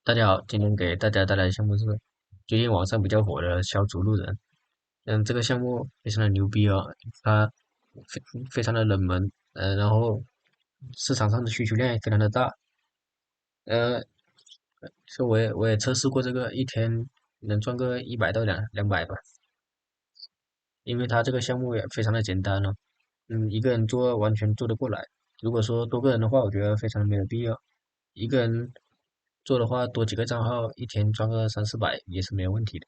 大家好，今天给大家带来的项目是最近网上比较火的小组路人。这个项目非常的牛逼哦，它非常的冷门，然后市场上的需求量也非常的大。呃，所以我也测试过这个，一天能赚个100到200吧，因为它这个项目也非常的简单了，一个人做完全做得过来。如果说多个人的话，我觉得非常没有必要。一个人做的话，多几个账号，一天赚个300-400也是没有问题的。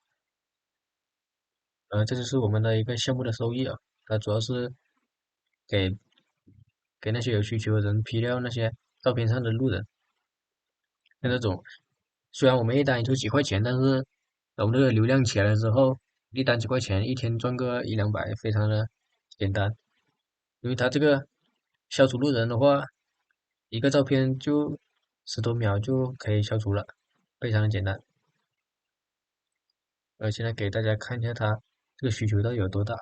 这就是我们的一个项目的收益啊，它主要是给给那些有需求的人 P 掉那些照片上的路人，像那种虽然我们一单也就几块钱，但是我们这个流量起来了之后，一单几块钱，一天赚个100-200，非常的简单。因为它这个消除路人的话，一个照片就10多秒就可以消除了，非常的简单。现在给大家看一下它这个需求到底有多大。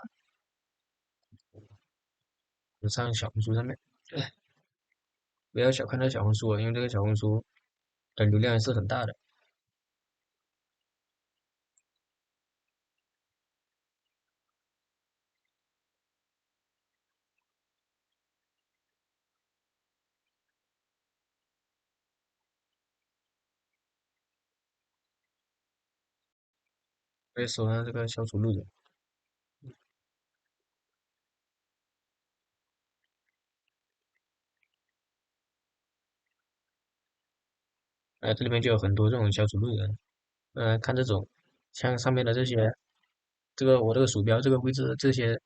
我上小红书上面。不要小看这小红书啊，因为这个小红书的流量还是很大的。可以搜上这个消除路人，这里面就有很多这种消除路人。看这种，像上面的这些，我这个鼠标这个位置这些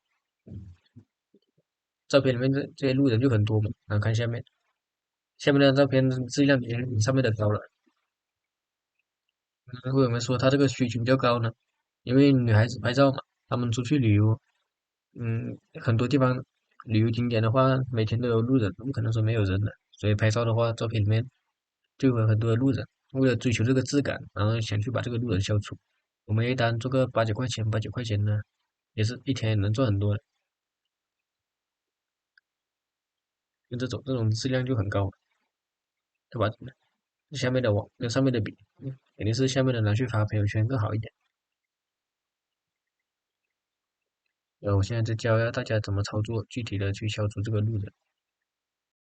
照片里面这些路人就很多嘛。然后看下面，下面的照片质量比上面的高了。为什么说它这个需求比较高呢？因为女孩子拍照嘛，她们出去旅游，很多地方旅游景点的话，每天都有路人，不可能说没有人的。所以拍照的话，照片里面就有很多的路人。为了追求这个质感，然后想去把这个路人消除。我们一单做个8、9块钱，8、9块钱呢，也是一天能赚很多的。就这种质量就很高，对吧？下面的网跟上面的比，肯定是下面的拿去发朋友圈更好一点。我现在在教大家怎么操作，具体的去消除这个路人。